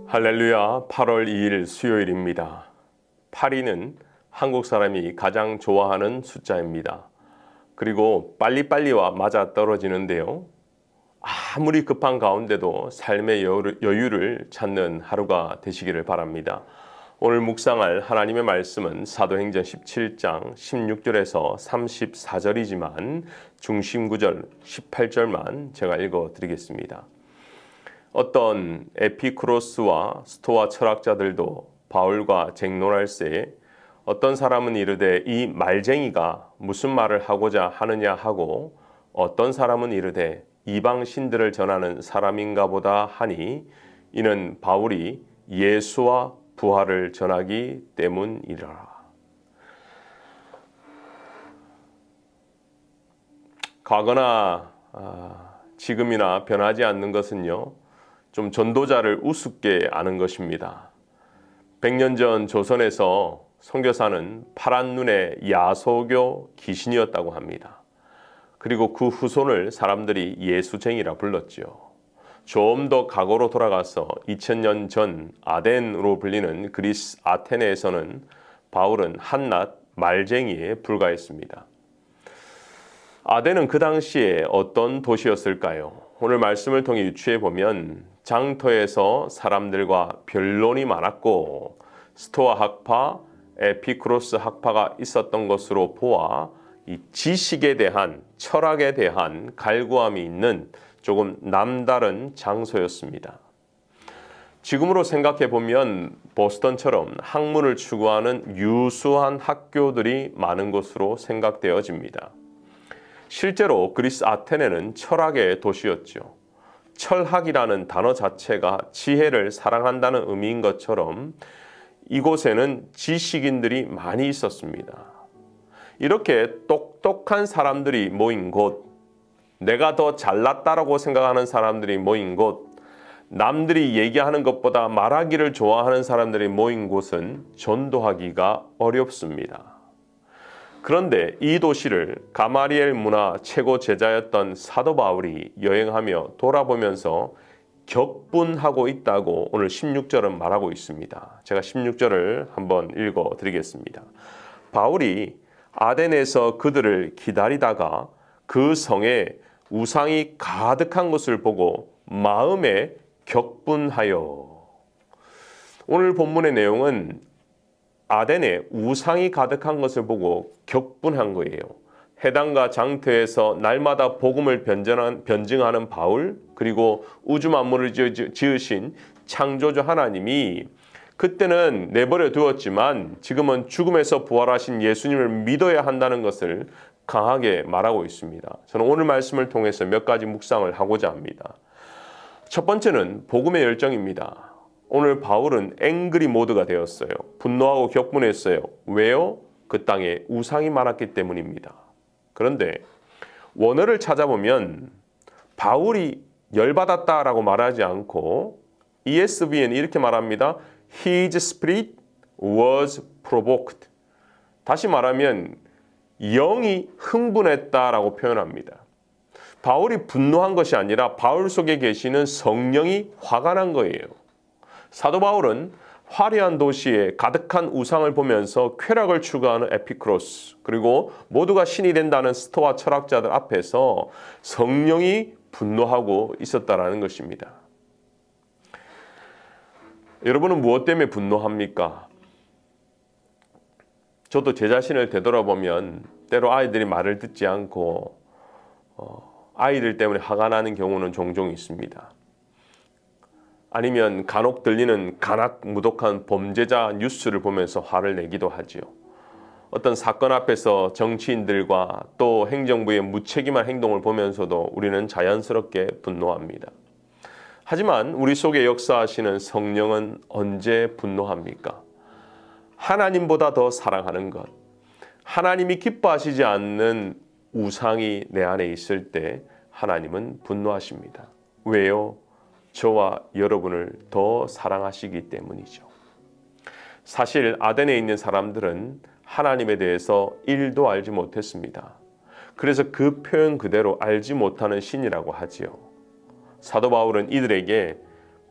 할렐루야, 8월 2일 수요일입니다. 8위는 한국 사람이 가장 좋아하는 숫자입니다. 그리고 빨리빨리와 맞아 떨어지는데요. 아무리 급한 가운데도 삶의 여유를 찾는 하루가 되시기를 바랍니다. 오늘 묵상할 하나님의 말씀은 사도행전 17장 16절에서 34절이지만 중심 구절 18절만 제가 읽어드리겠습니다. 어떤 에피쿠로스와 스토아 철학자들도 바울과 쟁론할세 어떤 사람은 이르되 이 말쟁이가 무슨 말을 하고자 하느냐 하고 어떤 사람은 이르되 이방 신들을 전하는 사람인가 보다 하니 이는 바울이 예수와 부활을 전하기 때문이라. 과거나 지금이나 변하지 않는 것은요, 좀 전도자를 우습게 아는 것입니다. 100년 전 조선에서 선교사는 파란 눈의 야소교 귀신이었다고 합니다. 그리고 그 후손을 사람들이 예수쟁이라 불렀지요. 좀 더 과거로 돌아가서 2000년 전 아덴으로 불리는 그리스 아테네에서는 바울은 한낱 말쟁이에 불과했습니다. 아덴은 그 당시에 어떤 도시였을까요? 오늘 말씀을 통해 유추해 보면 장터에서 사람들과 변론이 많았고 스토아 학파, 에피쿠로스 학파가 있었던 것으로 보아 이 지식에 대한, 철학에 대한 갈구함이 있는 조금 남다른 장소였습니다. 지금으로 생각해 보면 보스턴처럼 학문을 추구하는 유수한 학교들이 많은 곳으로 생각되어집니다. 실제로 그리스 아테네는 철학의 도시였죠. 철학이라는 단어 자체가 지혜를 사랑한다는 의미인 것처럼 이곳에는 지식인들이 많이 있었습니다. 이렇게 똑똑한 사람들이 모인 곳, 내가 더 잘났다라고 생각하는 사람들이 모인 곳, 남들이 얘기하는 것보다 말하기를 좋아하는 사람들이 모인 곳은 전도하기가 어렵습니다. 그런데 이 도시를 가마리엘 문화 최고 제자였던 사도 바울이 여행하며 돌아보면서 격분하고 있다고 오늘 16절은 말하고 있습니다. 제가 16절을 한번 읽어드리겠습니다. 바울이 아덴에서 그들을 기다리다가 그 성에 우상이 가득한 것을 보고 마음에 격분하여. 오늘 본문의 내용은 아덴에 우상이 가득한 것을 보고 격분한 거예요. 해당과 장터에서 날마다 복음을 변증하는 바울, 그리고 우주 만물을 지으신 창조주 하나님이 그때는 내버려 두었지만 지금은 죽음에서 부활하신 예수님을 믿어야 한다는 것을 강하게 말하고 있습니다. 저는 오늘 말씀을 통해서 몇 가지 묵상을 하고자 합니다. 첫 번째는 복음의 열정입니다. 오늘 바울은 앵그리 모드가 되었어요. 분노하고 격분했어요. 왜요? 그 땅에 우상이 많았기 때문입니다. 그런데 원어를 찾아보면 바울이 열받았다라고 말하지 않고 ESV는 이렇게 말합니다. His spirit was provoked. 다시 말하면 영이 흥분했다라고 표현합니다. 바울이 분노한 것이 아니라 바울 속에 계시는 성령이 화가 난 거예요. 사도 바울은 화려한 도시에 가득한 우상을 보면서 쾌락을 추구하는 에피쿠로스, 그리고 모두가 신이 된다는 스토아 철학자들 앞에서 성령이 분노하고 있었다라는 것입니다. 여러분은 무엇 때문에 분노합니까? 저도 제 자신을 되돌아보면 때로 아이들이 말을 듣지 않고 아이들 때문에 화가 나는 경우는 종종 있습니다. 아니면 간혹 들리는 가락무독한 범죄자 뉴스를 보면서 화를 내기도 하지요. 어떤 사건 앞에서 정치인들과 또 행정부의 무책임한 행동을 보면서도 우리는 자연스럽게 분노합니다. 하지만 우리 속에 역사하시는 성령은 언제 분노합니까? 하나님보다 더 사랑하는 것, 하나님이 기뻐하시지 않는 우상이 내 안에 있을 때 하나님은 분노하십니다. 왜요? 저와 여러분을 더 사랑하시기 때문이죠. 사실 아덴에 있는 사람들은 하나님에 대해서 1도 알지 못했습니다. 그래서 그 표현 그대로 알지 못하는 신이라고 하지요. 사도 바울은 이들에게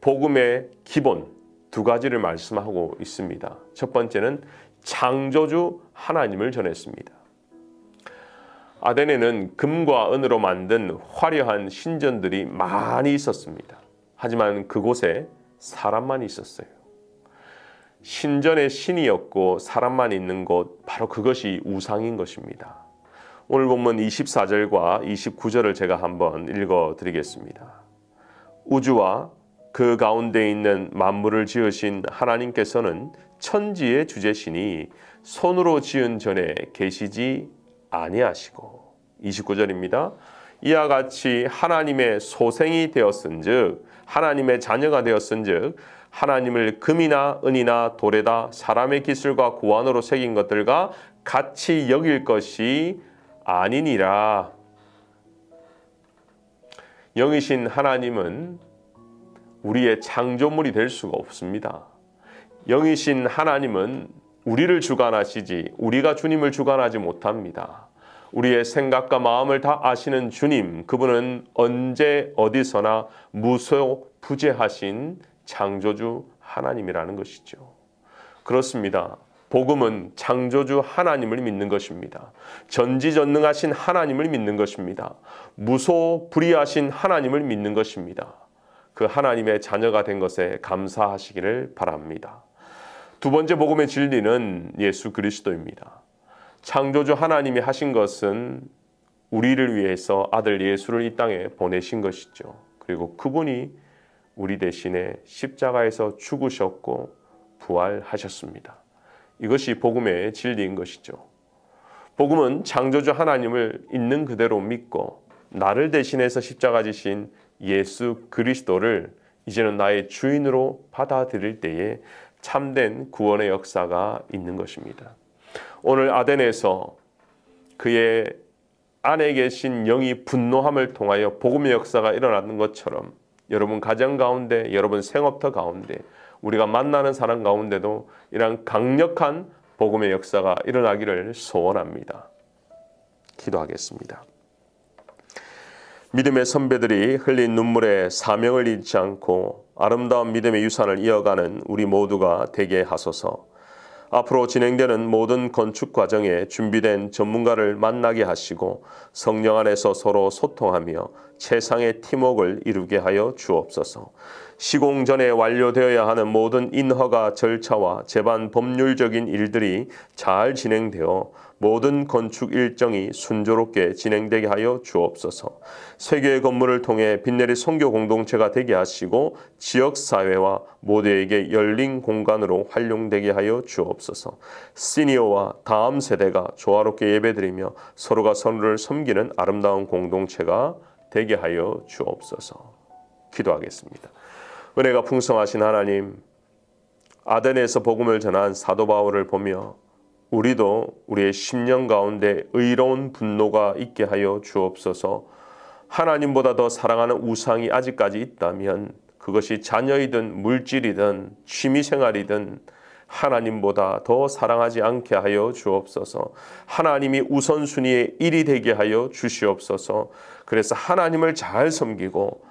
복음의 기본, 두 가지를 말씀하고 있습니다. 첫 번째는 창조주 하나님을 전했습니다. 아덴에는 금과 은으로 만든 화려한 신전들이 많이 있었습니다. 하지만 그곳에 사람만 있었어요. 신전의 신이었고 사람만 있는 곳, 바로 그것이 우상인 것입니다. 오늘 본문 24절과 29절을 제가 한번 읽어드리겠습니다. 우주와 그 가운데 있는 만물을 지으신 하나님께서는 천지의 주제시니 손으로 지은 전에 계시지 아니하시고. 29절입니다. 이와 같이 하나님의 소생이 되었은즉, 하나님의 자녀가 되었은즉, 하나님을 금이나 은이나 돌에다 사람의 기술과 고안으로 새긴 것들과 같이 여길 것이 아니니라. 영이신 하나님은 우리의 창조물이 될 수가 없습니다. 영이신 하나님은 우리를 주관하시지 우리가 주님을 주관하지 못합니다. 우리의 생각과 마음을 다 아시는 주님, 그분은 언제 어디서나 무소부재하신 창조주 하나님이라는 것이죠. 그렇습니다. 복음은 창조주 하나님을 믿는 것입니다. 전지전능하신 하나님을 믿는 것입니다. 무소불위하신 하나님을 믿는 것입니다. 그 하나님의 자녀가 된 것에 감사하시기를 바랍니다. 두 번째 복음의 진리는 예수 그리스도입니다. 창조주 하나님이 하신 것은 우리를 위해서 아들 예수를 이 땅에 보내신 것이죠. 그리고 그분이 우리 대신에 십자가에서 죽으셨고 부활하셨습니다. 이것이 복음의 진리인 것이죠. 복음은 창조주 하나님을 있는 그대로 믿고 나를 대신해서 십자가 지신 예수 그리스도를 이제는 나의 주인으로 받아들일 때에 참된 구원의 역사가 있는 것입니다. 오늘 아덴에서 그의 안에 계신 영이 분노함을 통하여 복음의 역사가 일어나는 것처럼 여러분 가정 가운데, 여러분 생업터 가운데, 우리가 만나는 사람 가운데도 이러한 강력한 복음의 역사가 일어나기를 소원합니다. 기도하겠습니다. 믿음의 선배들이 흘린 눈물에 사명을 잃지 않고 아름다운 믿음의 유산을 이어가는 우리 모두가 되게 하소서. 앞으로 진행되는 모든 건축 과정에 준비된 전문가를 만나게 하시고 성령 안에서 서로 소통하며 최상의 팀워크를 이루게 하여 주옵소서. 시공 전에 완료되어야 하는 모든 인허가 절차와 제반 법률적인 일들이 잘 진행되어 모든 건축 일정이 순조롭게 진행되게 하여 주옵소서. 세계의 건물을 통해 빛내리 선교 공동체가 되게 하시고 지역사회와 모두에게 열린 공간으로 활용되게 하여 주옵소서. 시니어와 다음 세대가 조화롭게 예배드리며 서로가 서로를 섬기는 아름다운 공동체가 되게 하여 주옵소서. 기도하겠습니다. 은혜가 풍성하신 하나님, 아덴에서 복음을 전한 사도 바울을 보며 우리도 우리의 심령 가운데 의로운 분노가 있게 하여 주옵소서. 하나님보다 더 사랑하는 우상이 아직까지 있다면 그것이 자녀이든 물질이든 취미생활이든 하나님보다 더 사랑하지 않게 하여 주옵소서. 하나님이 우선순위의 일이 되게 하여 주시옵소서. 그래서 하나님을 잘 섬기고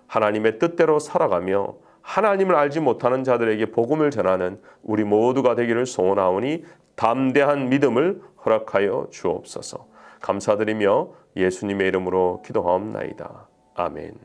하나님의 뜻대로 살아가며 하나님을 알지 못하는 자들에게 복음을 전하는 우리 모두가 되기를 소원하오니 담대한 믿음을 허락하여 주옵소서. 감사드리며 예수님의 이름으로 기도하옵나이다. 아멘.